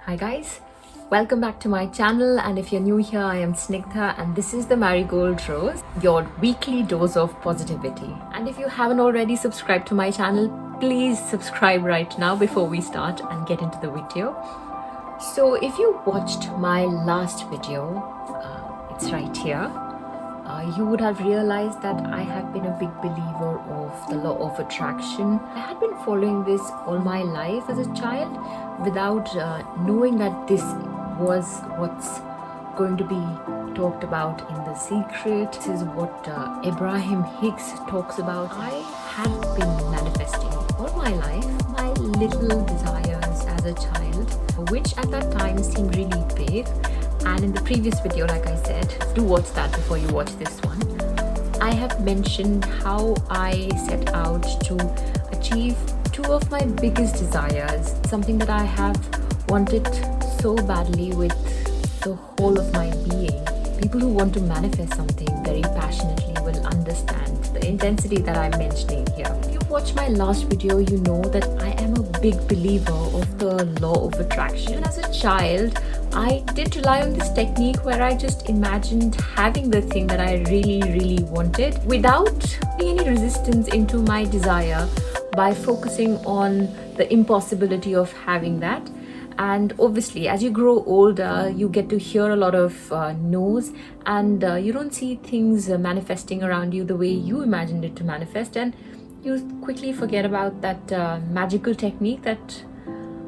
Hi guys, welcome back to my channel, and if you're new here, I am Snigdha and this is the Marigold Rose, your weekly dose of positivity. And if you haven't already subscribed to my channel, please subscribe right now before we start and get into the video. So if you watched my last video, it's right here, you would have realized that I have been a big believer of the law of attraction. I had been following this all my life as a child without knowing that this was what's going to be talked about in The Secret. This is what Abraham Hicks talks about. I had been manifesting all my life my little desires as a child, which at that time seemed really big. And in the previous video, like I said, do watch that before you watch this one. I have mentioned how I set out to achieve two of my biggest desires, something that I have wanted so badly with the whole of my being. People who want to manifest something very passionately will understand the intensity that I'm mentioning here. If you watched my last video, you know that I am a big believer of the law of attraction. Even as a child, I did rely on this technique where I just imagined having the thing that I really wanted without putting any resistance into my desire by focusing on the impossibility of having that. And obviously, as you grow older, you get to hear a lot of no's, and you don't see things manifesting around you the way you imagined it to manifest, and you quickly forget about that magical technique that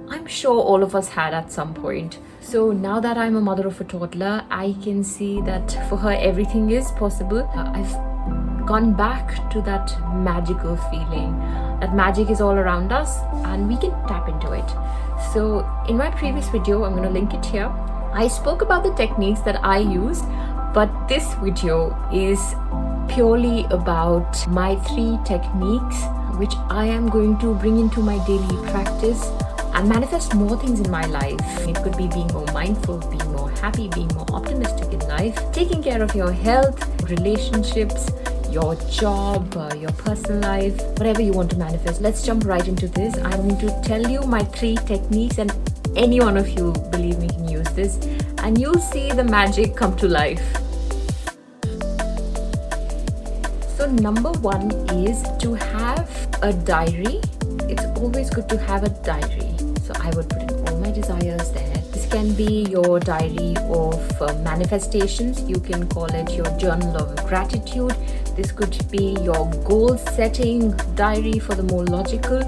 I'm sure all of us had at some point. So now that I'm a mother of a toddler, I can see that for her everything is possible. I've gone back to that magical feeling. That magic is all around us and we can tap into it. So in my previous video, I'm going to link it here, I spoke about the techniques that I use, but this video is purely about my 3 techniques which I am going to bring into my daily practice and manifest more things in my life. It could be being more mindful, being more happy, being more optimistic in life, taking care of your health, relationships, your job, your personal life, whatever you want to manifest. Let's jump right into this. I'm going to tell you my 3 techniques, and any one of you, believe me, can use this and you'll see the magic come to life. So number 1 is to have a diary. It's always good to have a diary. So I would put in all my desires there. This can be your diary of manifestations. You can call it your journal of gratitude. This could be your goal setting diary for the more logical.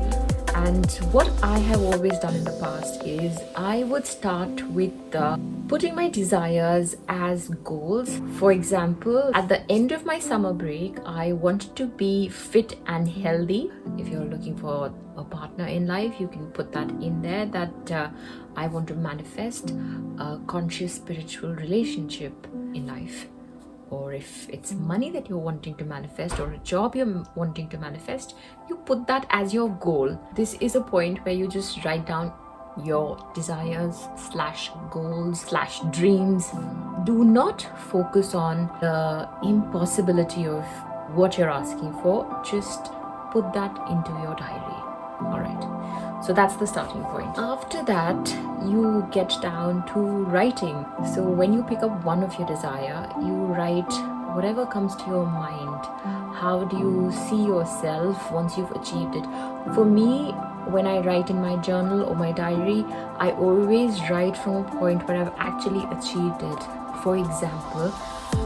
And what I have always done in the past is I would start with putting my desires as goals. For example, at the end of my summer break, I want to be fit and healthy. If you're looking for a partner in life, you can put that in there, that I want to manifest a conscious spiritual relationship in life. Or if it's money that you're wanting to manifest or a job you're wanting to manifest, you put that as your goal. This is a point where you just write down your desires / goals / dreams. Do not focus on the impossibility of what you're asking for. Just put that into your diary. Alright, so that's the starting point. After that, you get down to writing. So when you pick up one of your desire, you write whatever comes to your mind. How do you see yourself once you've achieved it? For me, when I write in my journal or my diary, I always write from a point where I've actually achieved it. For example,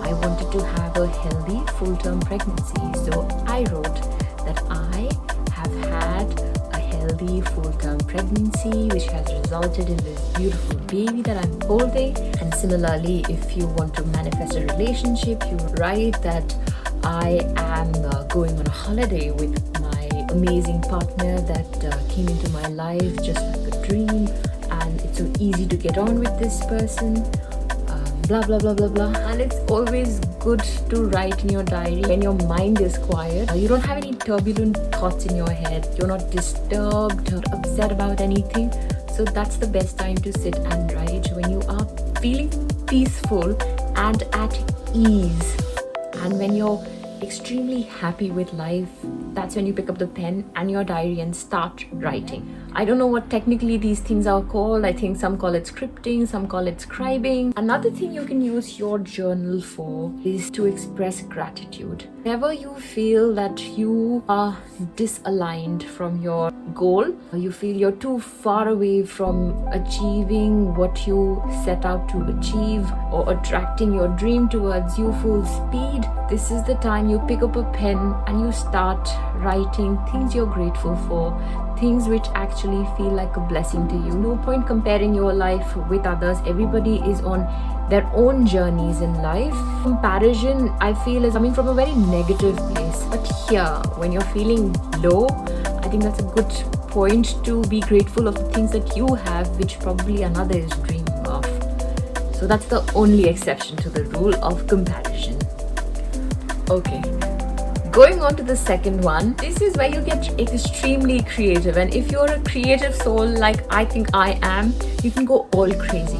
I wanted to have a healthy full-term pregnancy. So I wrote that I have had a healthy full-term pregnancy which has resulted in this beautiful baby that I'm holding. And similarly, if you want to manifest a relationship, you write that I am going on a holiday with my amazing partner that came into my life just like a dream, and it's so easy to get on with this person, blah blah blah blah blah. And it's always good to write in your diary when your mind is quiet. You don't have any turbulent thoughts in your head, you're not disturbed or upset about anything. So that's the best time to sit and write, when you are feeling peaceful and at ease. And when you're extremely happy with life, that's when you pick up the pen and your diary and start writing. I don't know what technically these things are called. I think some call it scripting, some call it scribing. Another thing you can use your journal for is to express gratitude. Whenever you feel that you are disaligned from your goal, or you feel you're too far away from achieving what you set out to achieve or attracting your dream towards you full speed, this is the time you pick up a pen and you start writing things you're grateful for, things which actually feel like a blessing to you. No point comparing your life with others. Everybody is on their own journeys in life. Comparison, I feel, is coming from a very negative place. But here, when you're feeling low, I think that's a good point to be grateful of the things that you have, which probably another is dreaming of. So that's the only exception to the rule of comparison. Okay. Going on to the second one, this is where you get extremely creative, and if you're a creative soul like I think I am, you can go all crazy.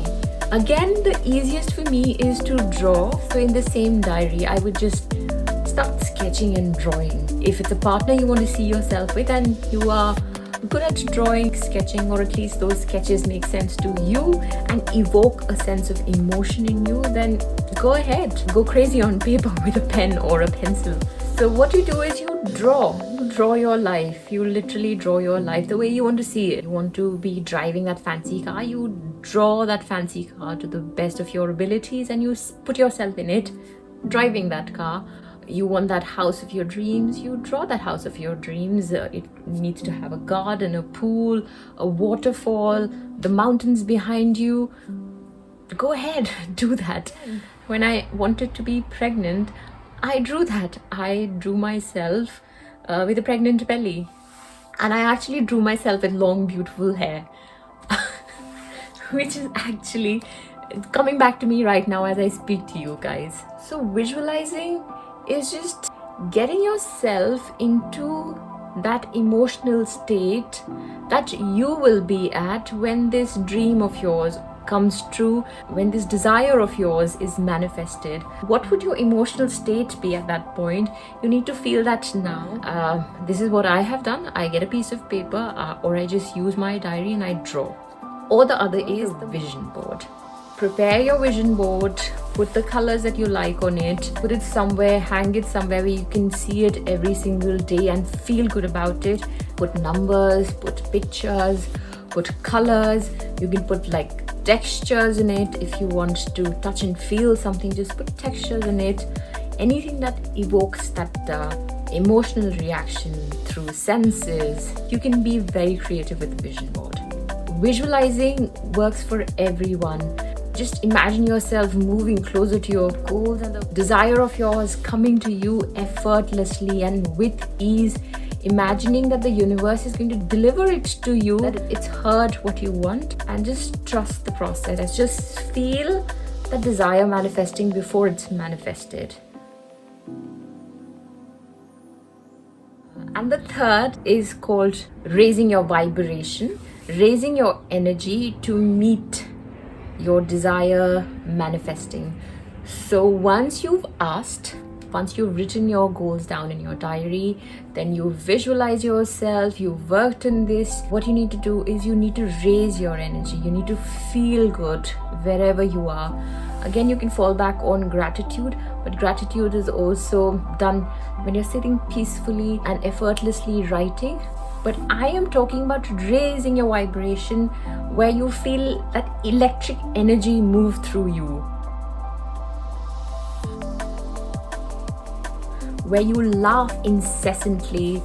Again, the easiest for me is to draw. So in the same diary, I would just start sketching and drawing. If it's a partner you want to see yourself with and you are good at drawing, sketching, or at least those sketches make sense to you and evoke a sense of emotion in you, then go ahead, go crazy on paper with a pen or a pencil. So what you do is you draw your life. You literally draw your life the way you want to see it. You want to be driving that fancy car, you draw that fancy car to the best of your abilities and you put yourself in it, driving that car. You want that house of your dreams, you draw that house of your dreams. It needs to have a garden, a pool, a waterfall, the mountains behind you. Go ahead, do that. When I wanted to be pregnant, I drew that. I drew myself with a pregnant belly. And I actually drew myself with long, beautiful hair. Which is actually coming back to me right now as I speak to you guys. So visualizing is just getting yourself into that emotional state that you will be at when this dream of yours comes true, when this desire of yours is manifested. What would your emotional state be at that point? You need to feel that now. This is what I have done. I get a piece of paper or I just use my diary and I draw. Or the other is the vision board. Prepare your vision board, put the colors that you like on it, put it somewhere, hang it somewhere where you can see it every single day and feel good about it. Put numbers, put pictures, put colors. You can put like textures in it. If you want to touch and feel something, just put textures in it. Anything that evokes that emotional reaction through senses. You can be very creative with the vision board. Visualizing works for everyone. Just imagine yourself moving closer to your goals and the desire of yours coming to you effortlessly and with ease. Imagining that the universe is going to deliver it to you, that it's heard what you want, and just trust the process. Just feel the desire manifesting before it's manifested. And the third is called raising your vibration, raising your energy to meet your desire manifesting. So once you've asked, once you've written your goals down in your diary, then you visualize yourself, you've worked on this, what you need to do is you need to raise your energy. You need to feel good wherever you are. Again, you can fall back on gratitude, but gratitude is also done when you're sitting peacefully and effortlessly writing. But I am talking about raising your vibration where you feel that electric energy move through you. Where you laugh incessantly.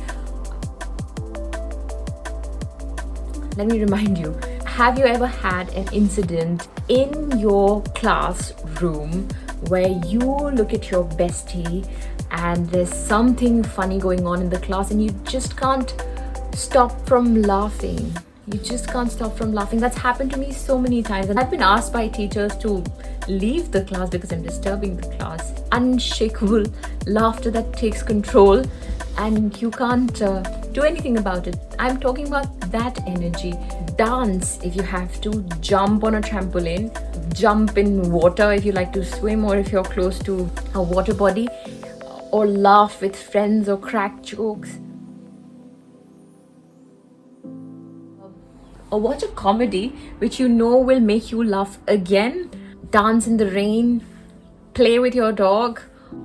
Let me remind you, have you ever had an incident in your classroom where you look at your bestie and there's something funny going on in the class and you just can't stop from laughing? You just can't stop from laughing. That's happened to me so many times, and I've been asked by teachers to leave the class because I'm disturbing the class. Unshakable laughter that takes control and you can't do anything about it. I'm talking about that energy. Dance if you have to, jump on a trampoline, jump in water if you like to swim or if you're close to a water body, or laugh with friends or crack jokes. or watch a comedy which you know will make you laugh again. Dance in the rain, play with your dog,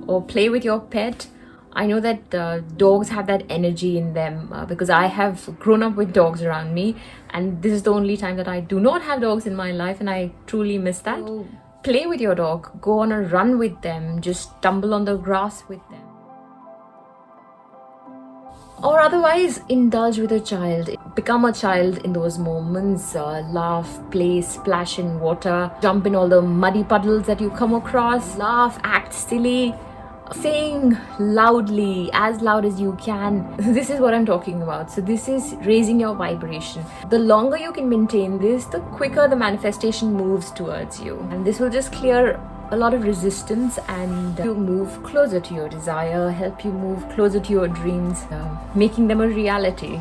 or play with your pet. I know that dogs have that energy in them because I have grown up with dogs around me, and this is the only time that I do not have dogs in my life, and I truly miss that. So, play with your dog, go on a run with them, just stumble on the grass with them. Or otherwise, indulge with a child. Become a child in those moments. Laugh, play, splash in water, jump in all the muddy puddles that you come across. Laugh, act silly, sing loudly, as loud as you can. This is what I'm talking about. So this is raising your vibration. The longer you can maintain this, the quicker the manifestation moves towards you. And this will just clear a lot of resistance and you move closer to your desire, help you move closer to your dreams, making them a reality.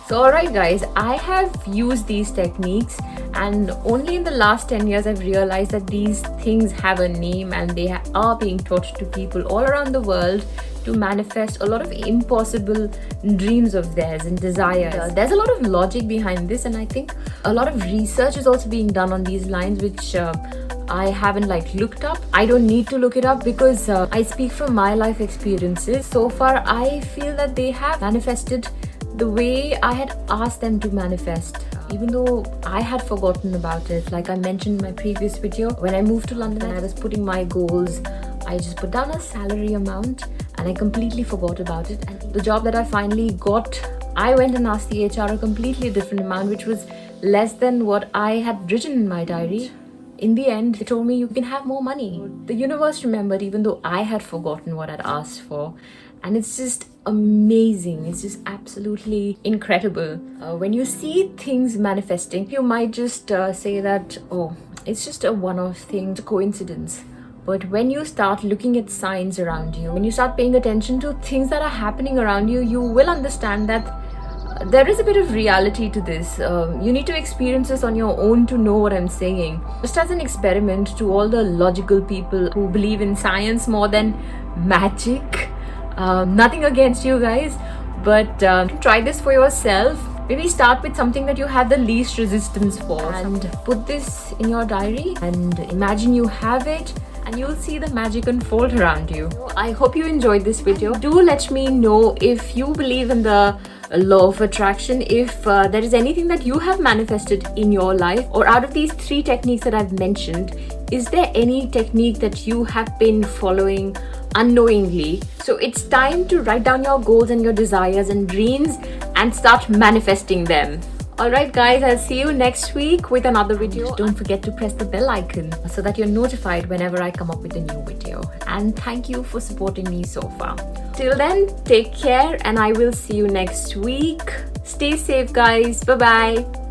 So alright guys, I have used these techniques, and only in the last 10 years I've realized that these things have a name and they are being taught to people all around the world to manifest a lot of impossible dreams of theirs and desires. There's a lot of logic behind this, and I think a lot of research is also being done on these lines, which I haven't looked up. I don't need to look it up because I speak from my life experiences. So far I feel that they have manifested the way I had asked them to manifest, even though I had forgotten about it. Like I mentioned in my previous video, when I moved to London and I was putting my goals, I just put down a salary amount and I completely forgot about it. And the job that I finally got, I went and asked the HR a completely different amount, which was less than what I had written in my diary. In the end, they told me you can have more money. The universe remembered even though I had forgotten what I'd asked for. And it's just amazing. It's just absolutely incredible. When you see things manifesting, you might just say that, oh, it's just a one-off thing, it's a coincidence. But when you start looking at signs around you, when you start paying attention to things that are happening around you, you will understand that there is a bit of reality to this. You need to experience this on your own to know what I'm saying. Just as an experiment to all the logical people who believe in science more than magic. Nothing against you guys, but try this for yourself. Maybe start with something that you have the least resistance for and put this in your diary and imagine you have it, and you'll see the magic unfold around you. I hope you enjoyed this video. Do let me know if you believe in the law of attraction, if there is anything that you have manifested in your life, or out of these 3 techniques that I've mentioned, is there any technique that you have been following unknowingly? So it's time to write down your goals and your desires and dreams and start manifesting them. Alright guys, I'll see you next week with another video. Don't forget to press the bell icon so that you're notified whenever I come up with a new video. And thank you for supporting me so far. Till then, take care and I will see you next week. Stay safe guys. Bye bye.